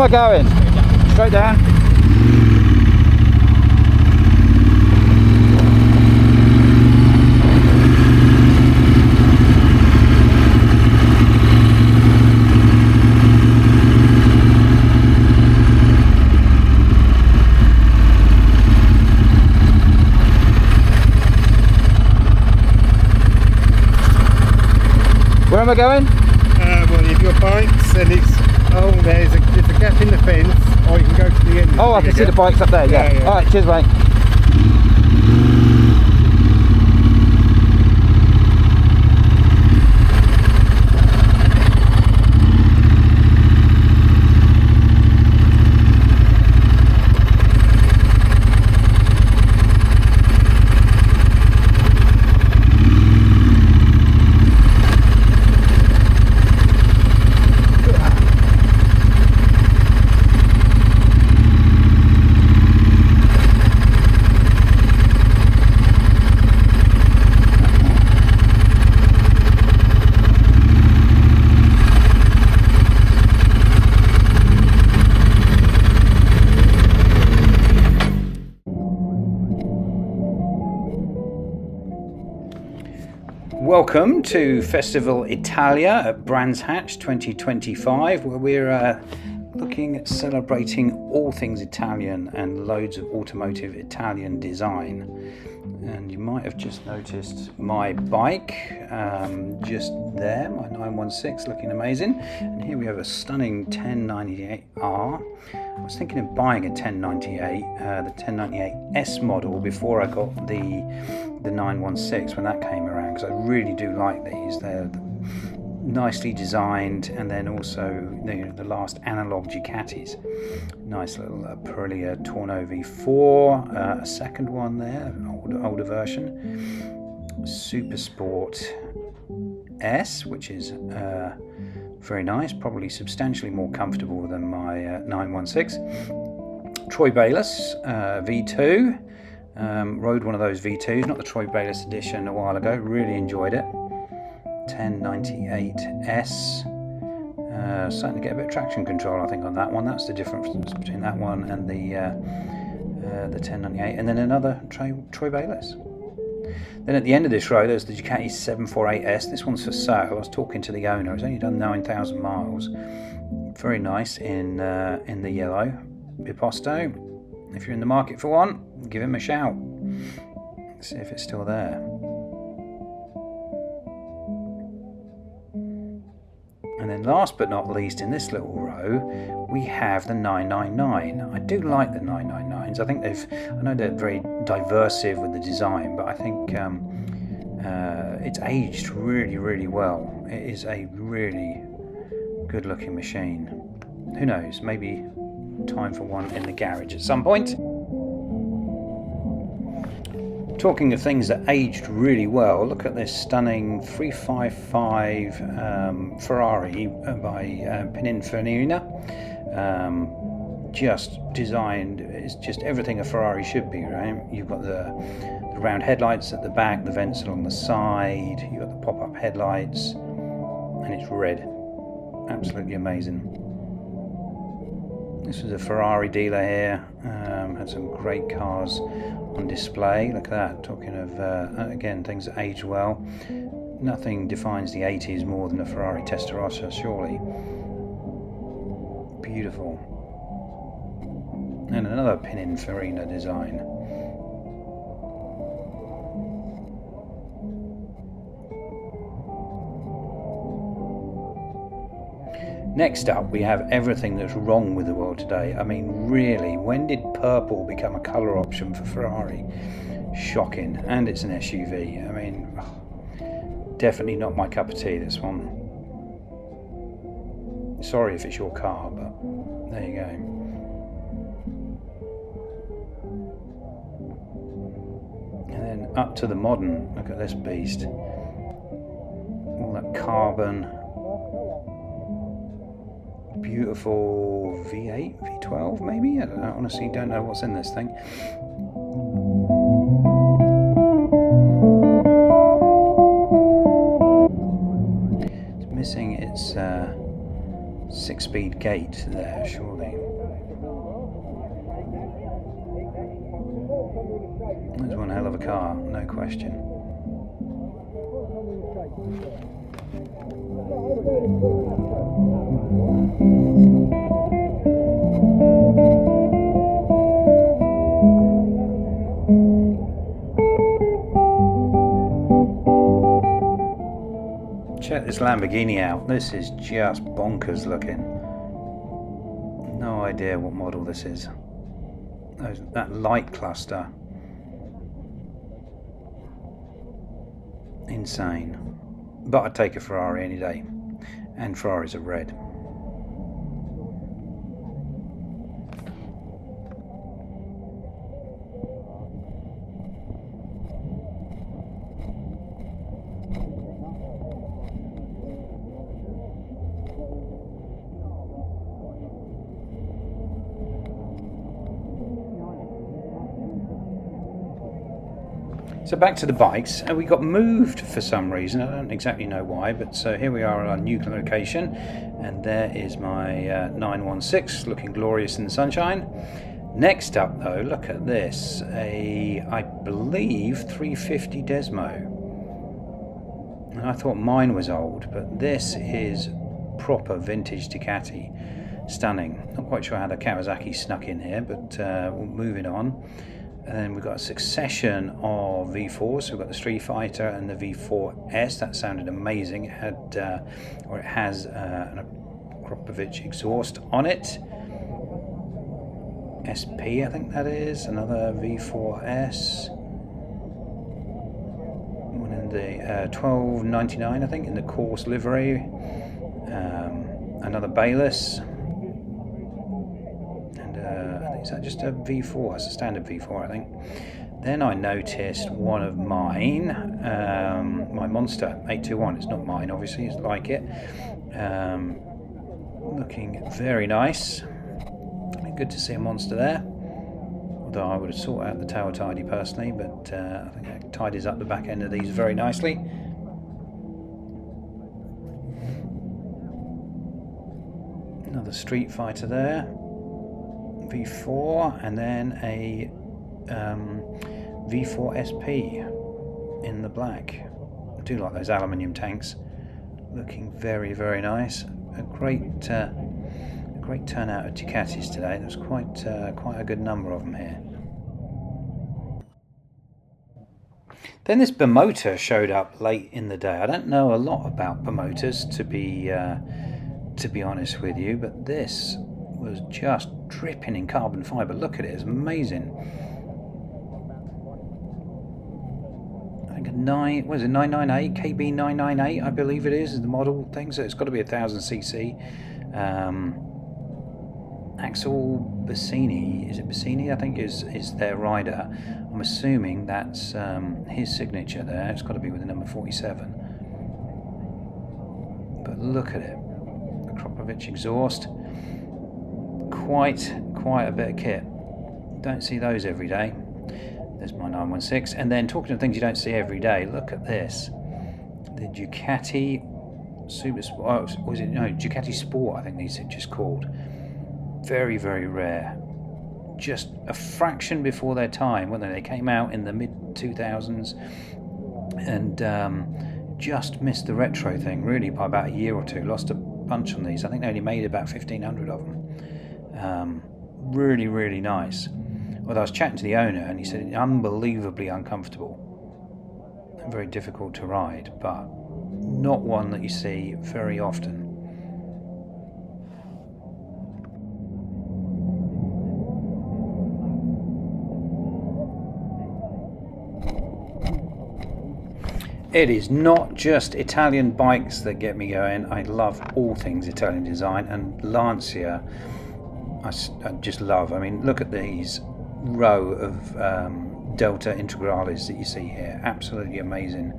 am I going? Straight down. Where am I going? Well, if your bikes and it's there's a gap in the fence, or you can go to the end. Oh, I can see the bikes up there. Yeah. Yeah. All right. Cheers, mate. Welcome to Festival Italia at Brands Hatch 2025, where we're looking at celebrating all things Italian and loads of automotive Italian design. And you might have just noticed my bike just there, my 916, looking amazing. And here we have a stunning 1098R. I was thinking of buying a 1098, the 1098S model before I got the 916 when that came around, because I really do like these. They're nicely designed, and then also the last analog Ducatis. Nice little Aprilia Torno V4, a second one there, older version. Super Sport S, which is very nice, probably substantially more comfortable than my 916. Troy Bayliss V2. Rode one of those V2s, not the Troy Bayliss edition, a while ago. Really enjoyed it. 1098S. Starting to get a bit of traction control, I think, on that one. That's the difference between that one and the 1098. And then another Troy Bayliss. Then at the end of this row, there's the Ducati 748S. This one's for sale. I was talking to the owner. It's only done 9,000 miles. Very nice in the yellow Piposto. If you're in the market for one, give him a shout. See if it's still there. And then last but not least in this little row, we have the 999. I do like the 999s. I think I know they're very diversive with the design, but I think it's aged really, really well. It is a really good looking machine. Who knows, maybe time for one in the garage at some point. Talking of things that aged really well, look at this stunning 355 Ferrari by Pininfarina. Just designed, it's just everything a Ferrari should be, right? You've got the round headlights at the back, the vents along the side, you've got the pop-up headlights, and it's red. Absolutely amazing. This was a Ferrari dealer here, had some great cars on display. Look at that, talking of, again, things that age well. Nothing defines the 80s more than a Ferrari Testarossa, surely. Beautiful. And another Pininfarina design. Next up, we have everything that's wrong with the world today. I mean, really, when did purple become a colour option for Ferrari? Shocking. And it's an SUV. I mean, definitely not my cup of tea, this one. Sorry if it's your car, but there you go. And then up to the modern. Look at this beast. All that carbon. Beautiful V8, V12 maybe? I honestly don't know what's in this thing. It's missing its 6 4-speed gate there, surely. That's one hell of a car, no question. Check this Lamborghini out. This is just bonkers looking. No idea what model this is. That light cluster. Insane. But I'd take a Ferrari any day. And Ferraris are red. So back to the bikes, and we got moved for some reason. I don't exactly know why, but so here we are at our new location, and there is my 916 looking glorious in the sunshine. Next up though, look at this, I believe 350 Desmo. And I thought mine was old, but this is proper vintage Ducati. Stunning. Not quite sure how the Kawasaki snuck in here, but moving on. And then we've got a succession of V4s. So we've got the Street Fighter and the V4S. That sounded amazing. It had, or it has, an Akropovich exhaust on it. SP, I think that is. Another V4S. One in the 1299, I think, in the course livery. Another Bayless. Is that just a V4? It's a standard V4, I think. Then I noticed one of mine, my Monster 821. It's not mine, obviously, it's like it. Looking very nice. Good to see a Monster there. Although I would have sorted out the tail tidy personally, but I think it tidies up the back end of these very nicely. Another Street Fighter there. V4, and then a V4 SP in the black. I do like those aluminium tanks, looking very, very nice. A great turnout of Ducatis today. There's quite a good number of them here. Then this Bimotor showed up late in the day. I don't know a lot about Bimotors, to be honest with you, but this was just dripping in carbon fibre. Look at it, it's amazing. I think a 998, KB 998, I believe it is the model thing, so it's got to be 1000cc. Axel Bassini, is it Bassini? I think is their rider. I'm assuming that's his signature there. It's got to be with the number 47. But look at it, the Akropovich exhaust. Quite a bit of kit. Don't see those every day. There's my 916. And then talking of things you don't see every day, look at this. The Ducati Super Sport, Ducati Sport, I think these are just called. Very, very rare. Just a fraction before their time, weren't they? They came out in the mid-2000s and just missed the retro thing, really, by about a year or two. Lost a bunch on these. I think they only made about 1,500 of them. Really, really nice. Well, I was chatting to the owner and he said unbelievably uncomfortable. Very difficult to ride, but not one that you see very often. It is not just Italian bikes that get me going. I love all things Italian design, and Lancia I just love. I mean, look at these row of Delta Integrales that you see here. Absolutely amazing.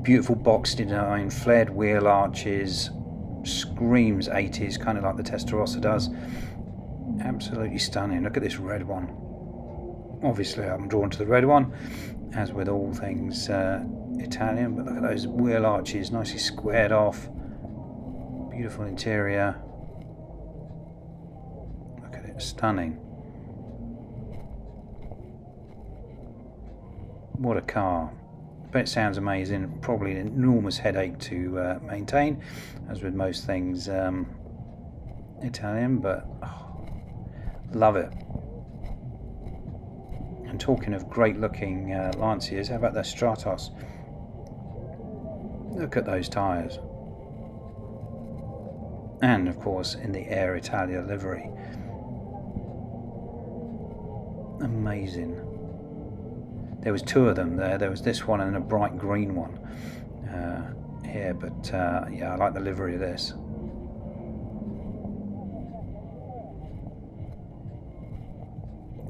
Beautiful box design, flared wheel arches, screams 80s, kind of like the Testarossa does. Absolutely stunning. Look at this red one. Obviously I'm drawn to the red one, as with all things Italian, but look at those wheel arches, nicely squared off. Beautiful interior. stunning. What a car. But it sounds amazing. Probably an enormous headache to maintain, as with most things Italian, but love it. And talking of great looking Lancias, how about the Stratos? Look at those tyres. And of course in the Air Italia livery. Amazing. There was two of them there. There was this one and a bright green one here, but yeah, I like the livery of this.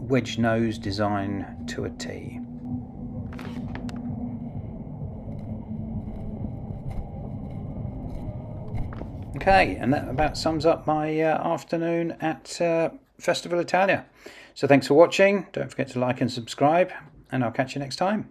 Wedge nose design to a T. Okay, and that about sums up my afternoon at Festival Italia. So thanks for watching. Don't forget to like and subscribe, and I'll catch you next time.